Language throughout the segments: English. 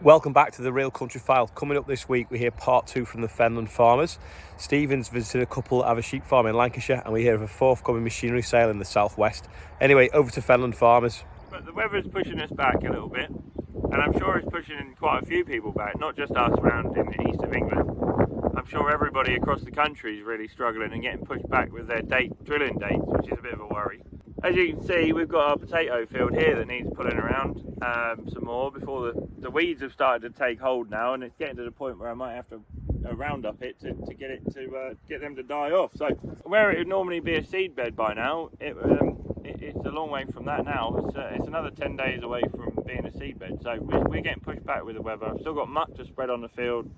Welcome back to the Real Country File. Coming up this week, we hear part 2 from the Fenland farmers. Stephen's visited a couple that have a sheep farm in Lancashire, and we hear of a forthcoming machinery sale in the southwest. Anyway, over to Fenland farmers. But the weather's pushing us back a little bit, and I'm sure it's pushing quite a few people back, not just us around in the east of England. I'm sure everybody across the country is really struggling and getting pushed back with their drilling dates, which is a bit of a worry. As you can see, we've got our potato field here that needs pulling around some more before the weeds have started to take hold now, and it's getting to the point where I might have to round up it to get them to die off. So where it would normally be a seed bed by now, it's a long way from that now. It's another 10 days away from being a seed bed. So we're getting pushed back with the weather. I've still got muck to spread on the field,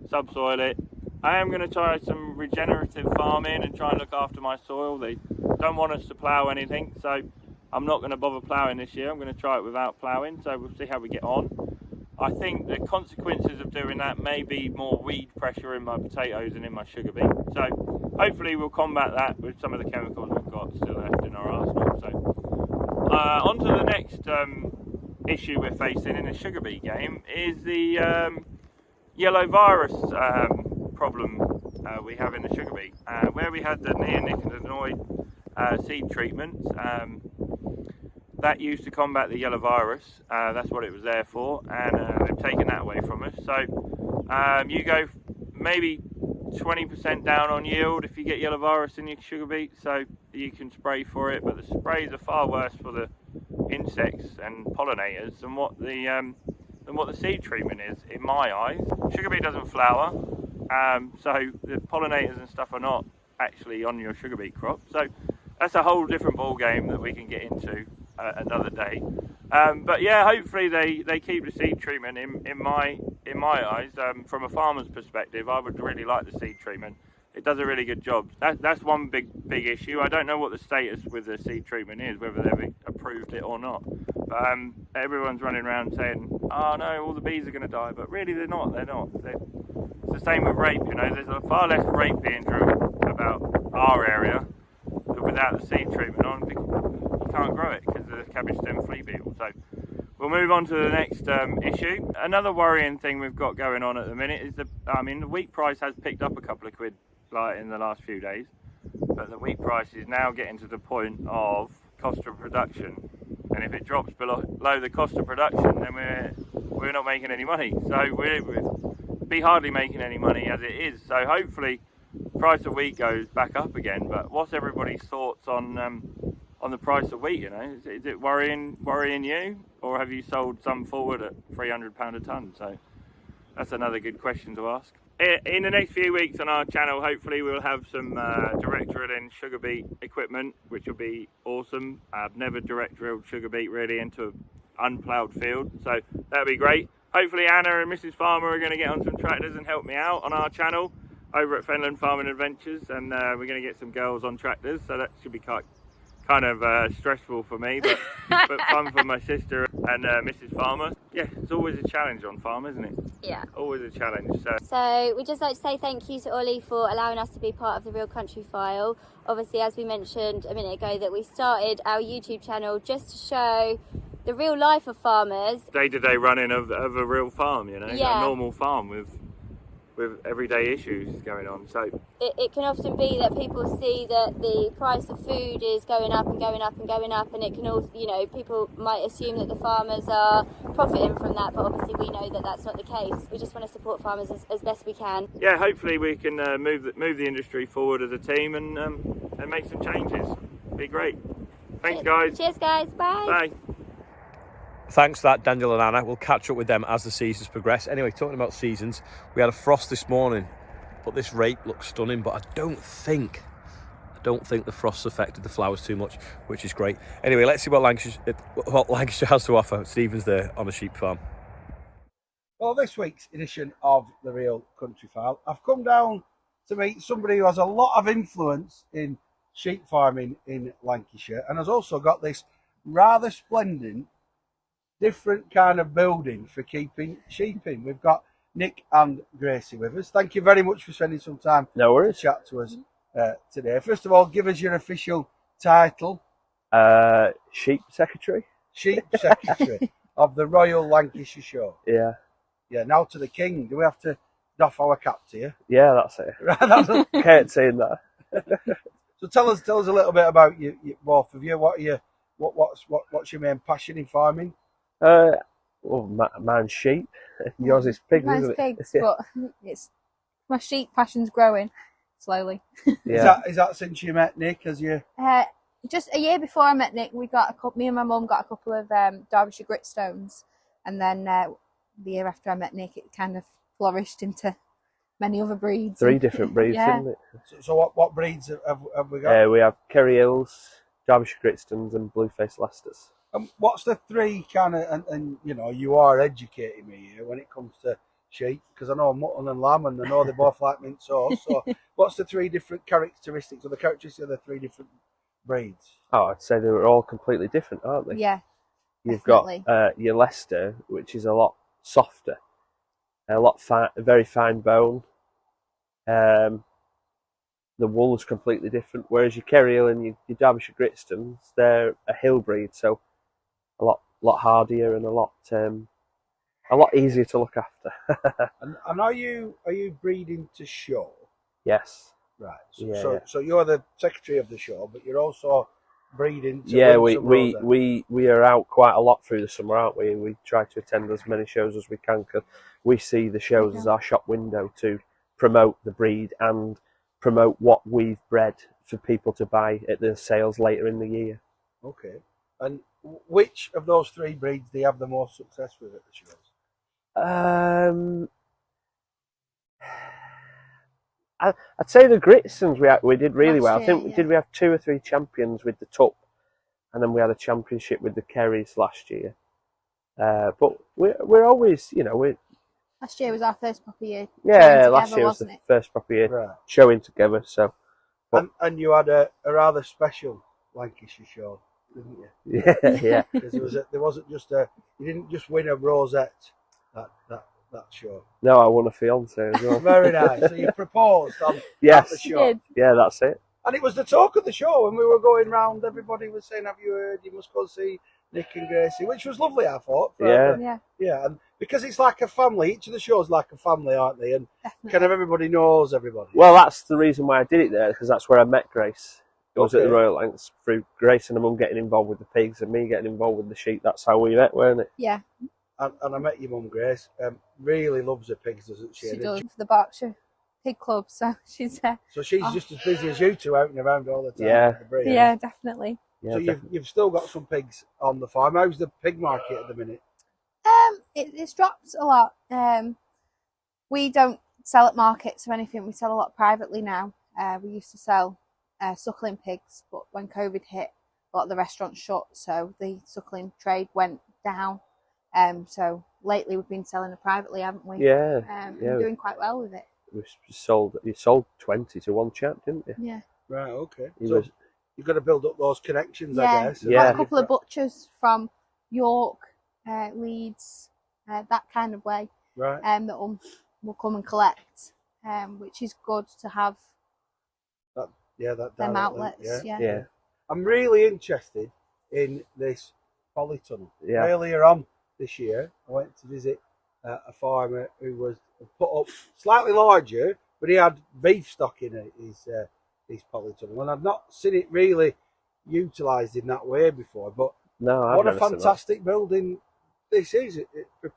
subsoil it. I am going to try some regenerative farming and try and look after my soil. They don't want us to plough anything, so I'm not going to bother ploughing this year. I'm going to try it without ploughing, so we'll see how we get on. I think the consequences of doing that may be more weed pressure in my potatoes and in my sugar beet. So hopefully we'll combat that with some of the chemicals we've got still left in our arsenal. So on to the next issue we're facing in the sugar beet game is the yellow virus problem we have in the sugar beet. Where we had the neonicotinoid seed treatments, that used to combat the yellow virus. That's what it was there for, and they've taken that away from us. So you go maybe 20% down on yield if you get yellow virus in your sugar beet, so you can spray for it, but the sprays are far worse for the insects and pollinators than what the seed treatment is, in my eyes. Sugar beet doesn't flower, so the pollinators and stuff are not actually on your sugar beet crop. So that's a whole different ball game that we can get into another day. But yeah, hopefully they keep the seed treatment in my eyes. From a farmer's perspective, I would really like the seed treatment. It does a really good job. That's one big issue. I don't know what the status with the seed treatment is, whether they've approved it or not. But everyone's running around saying, "Oh no, all the bees are going to die," but really they're not. It's the same with rape. You know, there's far less rape being drilled about our area without the seed treatment on, because you can't grow it because of the cabbage stem flea beetle. So we'll move on to the next issue. Another worrying thing we've got going on at the minute is the wheat price has picked up a couple of quid in the last few days, but the wheat price is now getting to the point of cost of production, and if it drops below the cost of production, then we're not making any money. So we'll be hardly making any money as it is. So hopefully price of wheat goes back up again. But what's everybody's thoughts on the price of wheat? You know, is it worrying you, or have you sold some forward at £300 a tonne? So that's another good question to ask. In the next few weeks on our channel, hopefully we'll have some direct drilling sugar beet equipment, which will be awesome. I've never direct drilled sugar beet really into an unploughed field, so that'll be great. Hopefully Anna and Mrs. Farmer are going to get on some tractors and help me out on our channel over at Fenland Farming Adventures, and we're going to get some girls on tractors, so that should be kind of stressful for me, but fun for my sister and Mrs. Farmer. Yeah, it's always a challenge on farm, isn't it? Yeah. Always a challenge. So we'd just like to say thank you to Olly for allowing us to be part of the Real Country File. Obviously, as we mentioned a minute ago, that we started our YouTube channel just to show the real life of farmers. Day-to-day running of a real farm, you know, yeah. A normal farm with everyday issues going on. So it can often be that people see that the price of food is going up and going up and going up, and it can also, you know, people might assume that the farmers are profiting from that, but obviously we know that that's not the case. We just want to support farmers as best we can. Yeah, hopefully we can move the industry forward as a team and make some changes. Be great. Thanks, guys. Cheers, guys. Bye. Bye. Thanks for that, Daniel and Anna. We'll catch up with them as the seasons progress. Anyway, talking about seasons, we had a frost this morning, but this rape looks stunning, but I don't think the frost affected the flowers too much, which is great. Anyway, let's see what Lancashire has to offer. Stephen's there on a sheep farm. Well, this week's edition of the Real Country File, I've come down to meet somebody who has a lot of influence in sheep farming in Lancashire, and has also got this rather splendid different kind of building for keeping sheep in. We've got Nick and Gracie with us. Thank you very much for spending some time to chat to us today. First of all, give us your official title. Sheep Secretary. Sheep Secretary of the Royal Lancashire Show. Yeah. Yeah, now to the king. Do we have to doff our cap to you? Yeah, that's it. Right, that's Kate saying that. So tell us a little bit about you both of you. What are you, what's your main passion in farming? Well, mine's sheep. Yours is pigs, Mine's isn't it? pigs, but it's my sheep passion's growing slowly. Yeah. Is that since you met Nick? As you? Just a year before I met Nick, me and my mum got a couple of Derbyshire gritstones, and then the year after I met Nick, it kind of flourished into many other breeds. 3 different breeds, Yeah. isn't it? So what breeds have we got? We have Kerry Hills, Derbyshire Gritstones, and Blueface Leicesters. What's the 3 kind of, and you know, you are educating me here when it comes to sheep, because I know mutton and lamb, and I know they both like mint sauce. So what's the 3 different characteristics, or the characteristics of the 3 different breeds? Oh, I'd say they were all completely different, aren't they? Yeah. You've definitely. got your Leicester, which is a lot softer, very fine bone. The wool's completely different, whereas your Kerry Hill and your Derbyshire Gritstones, they're a hill breed, so a lot hardier and a lot easier to look after. And are you breeding to show? Yes. Right. Yeah. So you're the secretary of the show, but you're also breeding to Yeah, win some roses. we are out quite a lot through the summer, aren't we? And we try to attend as many shows as we can, because we see the shows as our shop window to promote the breed and promote what we've bred for people to buy at the sales later in the year. Okay. And which of those 3 breeds do you have the most success with at the shows? I'd say the Gritstones we did really well. I Last year, think we have 2 or 3 champions with the Tup, and then we had a championship with the Kerrys last year. But we're always, you know, Last year was our first proper year. yeah, last year was wasn't the it? first proper year Right. showing together. So And you had a rather special Lancashire show, didn't you? yeah. Because there wasn't just you didn't just win a rosette that show. No, I won a fiancée as well. Very nice. So you proposed at the Yes, She show. did. yeah, that's it. And it was the talk of the show when we were going round. Everybody was saying, "Have you heard? You must go see Nick and Gracie," which was lovely, I thought. Yeah, Yeah, and because it's like a family, each of the shows like a family, aren't they? And definitely. kind of everybody knows everybody. Well, that's the reason why I did it there, because that's where I met Grace. It was at the Okay. Royal Lancs, through Grace and her mum getting involved with the pigs and me getting involved with the sheep. That's how we met, weren't it? Yeah, And I met your mum, Grace. Really loves her pigs, doesn't she? she does for the Berkshire Pig Club, so she's So she's just as busy as you two, out and around all the time. Yeah. with the breed. yeah, definitely. Yeah, So you've still got some pigs on the farm. How's the pig market at the minute? It's dropped a lot. We don't sell at markets or anything. We sell a lot privately now. We used to sell suckling pigs, but when COVID hit, a lot of the restaurants shut, so the suckling trade went down. So lately we've been selling it privately, haven't we? Yeah, And yeah. doing quite well with it. You sold 20 to one chap, didn't you? Yeah. Right, okay. He So was- you've got to build up those connections, I Yeah. guess. We've Yeah. got a couple of butchers from York, Leeds, that kind of way, Right. that will come and collect, which is good to have Yeah, that them direct outlets. link, Yeah. Yeah, I'm really interested in this polytunnel. yeah, Earlier on this year, I went to visit a farmer who was put up slightly larger, but he had beef stock in his polytunnel, and I've not seen it really utilised in that way before. But No, I've what a never seen that. fantastic building this is!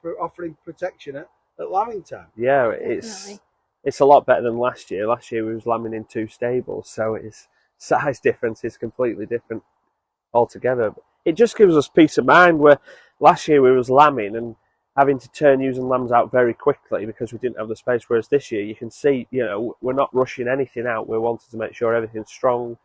For offering protection at lambing time. Yeah, Definitely. it's a lot better than last year. Last year we was lambing in 2 stables, so it's size difference is completely different altogether. It just gives us peace of mind, where last year we was lambing and having to turn ewes and lambs out very quickly because we didn't have the space, whereas this year you can see, you know, we're not rushing anything out. We're wanting to make sure everything's strong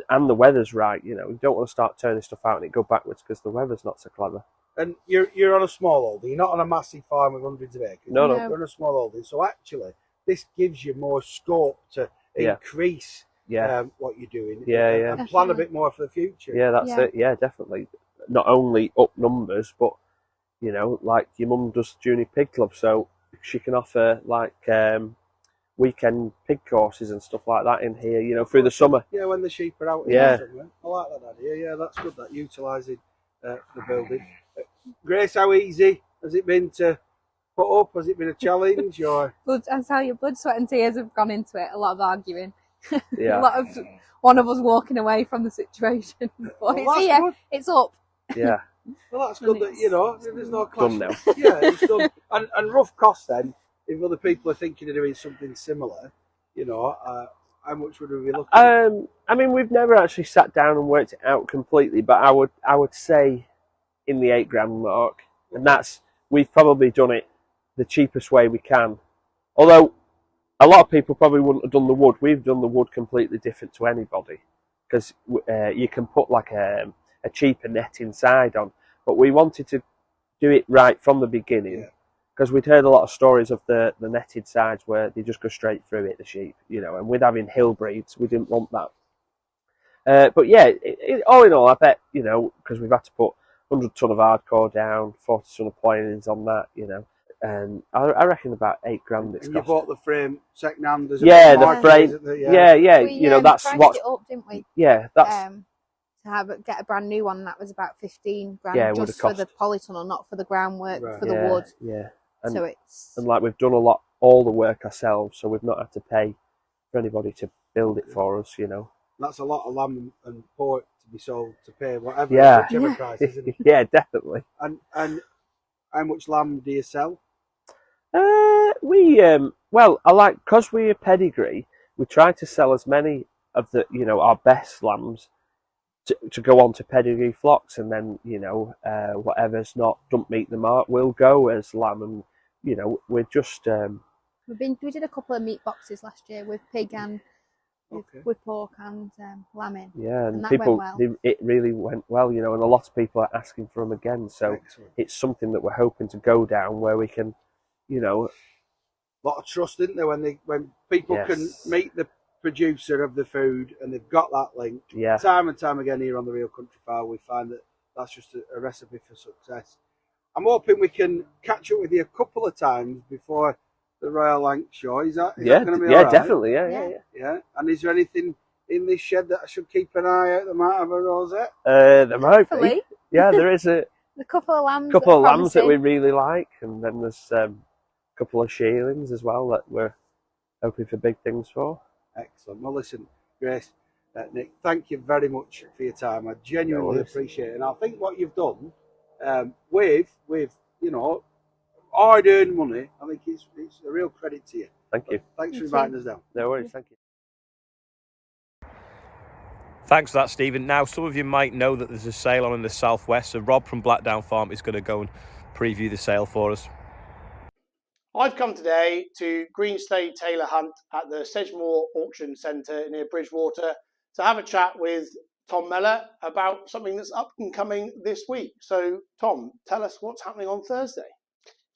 and the weather's right. You know, we don't want to start turning stuff out and it go backwards because the weather's not so clever. And you're on a small holding. You're not on a massive farm with hundreds of acres. No. No. You're on a small holding. So actually, this gives you more scope to Yeah. increase Yeah, what you're doing. Yeah, and, yeah. and plan a bit more for the future. yeah, that's Yeah. it. Yeah, definitely. Not only up numbers, but, you know, like your mum does Junior Pig Club, so she can offer like weekend pig courses and stuff like that in here, you know, through the summer. Yeah, when the sheep are out. Yeah. Somewhere. I like that idea. Yeah, that's good. That utilising the building. Grace, how easy has it been to put up? Has it been a challenge or? I tell you, blood, sweat and tears have gone into it. A lot of arguing. Yeah. A lot of one of us walking away from the situation. But Well, it's that's here. good. It's up. Yeah. Well, that's good that, you know, there's no clash. Done now. Yeah, it's done. And rough cost then, if other people are thinking of doing something similar, you know, how much would we be looking at? I mean, we've never actually sat down and worked it out completely, but I would say in the £8,000 mark, and that's, we've probably done it the cheapest way we can. Although a lot of people probably wouldn't have done the wood. We've done the wood completely different to anybody, because you can put like a cheaper net inside on, but we wanted to do it right from the beginning, because we'd heard a lot of stories of the netted sides where they just go straight through it, the sheep, you know, and with having hill breeds, we didn't want that. But yeah, all in all, I bet, you know, because we've had to put 100 ton of hardcore down, 40 ton of pointings on that, you know, and I reckon about £8,000 it's And you cost. bought the frame second hand, there's Yeah, the frame. Yeah, We, you know, that's priced what. it up, didn't we? Yeah, that's. To get a brand new one, that was about 15 grand, Yeah, it would just have for the polytunnel, not for the groundwork, Right. for the wood. Yeah, So it's and like we've done all the work ourselves, so we've not had to pay for anybody to build it for us, you know. That's a lot of lamb and pork to be sold to pay whatever, Yeah. whichever price, isn't it? Yeah, definitely. And how much lamb do you sell? Well, I like, because we're a pedigree, we try to sell as many of the, you know, our best lambs to go on to pedigree flocks, and then, you know, whatever's don't meet the mark will go as lamb, and, you know, we're just we did a couple of meat boxes last year with pig and with pork and lamb in. yeah, and that people, went well. it really went well, you know, and a lot of people are asking for them again, so Excellent. it's something that we're hoping to go down where we can, you know. A lot of trust, isn't there, when people Yes. can meet the producer of the food and they've got that link. Yeah. Time and time again here on the Real Country Farm, we find that that's just a recipe for success. I'm hoping we can catch up with you a couple of times before the Royal Lancashire. Is that going to be all right? Definitely, yeah. Yeah. And is there anything in this shed that I should keep an eye out that might have a rosette? There might be. Hopefully. Yeah, there is a couple of lambs. couple of lambs that promising. we really like, and then there's a couple of shearlings as well that we're hoping for big things for. Excellent. Well, listen, Grace, Nick, thank you very much for your time. I genuinely appreciate it. And I think what you've done with you know, hard-earned money, I think it's a real credit to you. Thank you. Thanks for inviting us down. No worries, thank you. Thanks for that, Stephen. Now, some of you might know that there's a sale on in the southwest, so Rob from Blackdown Farm is going to go and preview the sale for us. I've come today to Greenstay Taylor Hunt at the Sedgemoor Auction Centre near Bridgewater to have a chat with Tom Mellor about something that's up and coming this week. So, Tom, tell us what's happening on Thursday.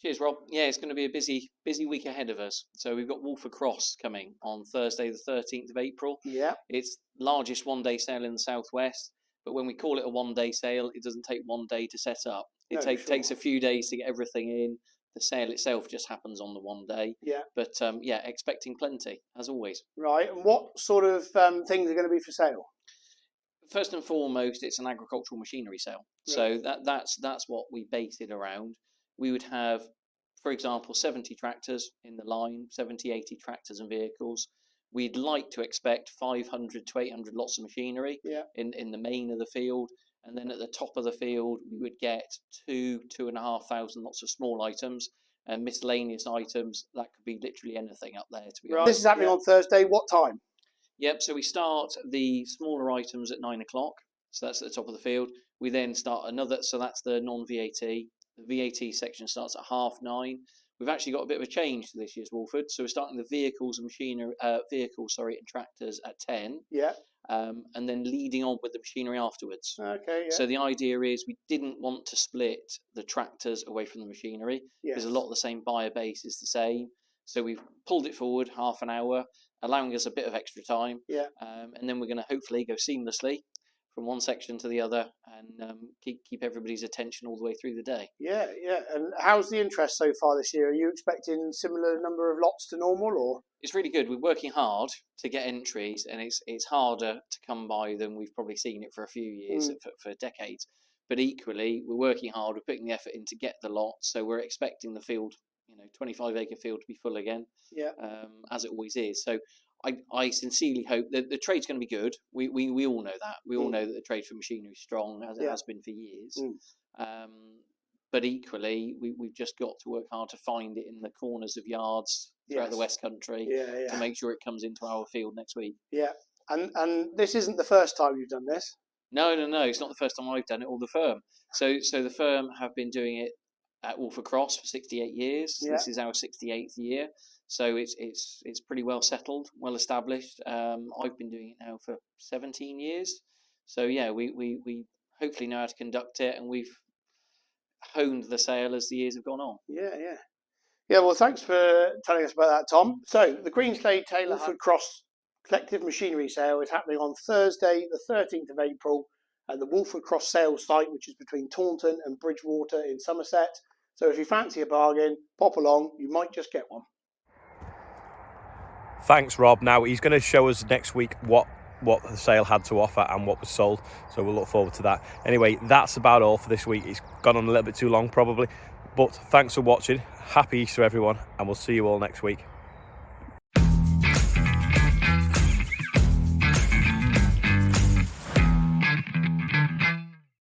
Cheers, Rob. Yeah, it's going to be a busy week ahead of us. So we've got Wolford Cross coming on Thursday, the 13th of April. Yeah. It's largest one-day sale in the southwest, but when we call it a one-day sale, it doesn't take 1 day to set up. It takes a few days to get everything in. The sale itself just happens on the 1 day. Yeah. But yeah, expecting plenty, as always. Right. And what sort of things are going to be for sale? First and foremost, it's an agricultural machinery sale. Right. So that's what we base it around. We would have, for example, 70 tractors in the line, 70, 80 tractors and vehicles. We'd like to expect 500 to 800 lots of machinery in the main of the field. And then at the top of the field, we would get 2,500 lots of small items and miscellaneous items. That could be literally anything up there, to be honest. This is happening on Thursday. What time? Yep, so we start the smaller items at 9 o'clock. So that's at the top of the field. We then start another, so that's the non-VAT. The VAT section starts at 9:30. We've actually got a bit of a change to this year's Wolford. So we're starting the vehicles and machinery, and tractors at 10. Yeah. And then leading on with the machinery afterwards. Okay, yeah. So the idea is we didn't want to split the tractors away from the machinery because a lot of the same buyer base is the same. So we've pulled it forward half an hour, allowing us a bit of extra time. Yeah. And then we're going to hopefully go seamlessly from one section to the other and keep everybody's attention all the way through the day. Yeah, yeah. And how's the interest so far this year? Are you expecting similar number of lots to normal, or? It's really good. We're working hard to get entries, and it's harder to come by than we've probably seen it for a few years, for decades. But equally, we're working hard. We're putting the effort in to get the lots, so we're expecting the field 25-acre field to be full again, Yeah. as it always is. So I sincerely hope that the trade's going to be good. We all know that. We all know that the trade for machinery is strong, as it has been for years. But equally, we've just got to work hard to find it in the corners of yards throughout the West Country to make sure it comes into our field next week. Yeah. And this isn't the first time you've done this. No. It's not the first time I've done it, or the firm. So the firm have been doing it at Wolford Cross for 68 years. Yeah. This is our 68th year. So it's pretty well settled, well established. I've been doing it now for 17 years. So yeah, we hopefully know how to conduct it, and we've honed the sale as the years have gone on. Yeah, well, thanks for telling us about that, Tom. So the Greenslade Taylor Wolford Cross Collective Machinery Sale is happening on Thursday, the 13th of April, at the Wolford Cross sales site, which is between Taunton and Bridgewater in Somerset. So if you fancy a bargain, pop along. You might just get one. Thanks, Rob. Now he's going to show us next week what the sale had to offer and what was sold, so we'll look forward to that. Anyway, that's about all for this week. It's gone on a little bit too long probably, but thanks for watching. Happy Easter everyone, and we'll see you all next week.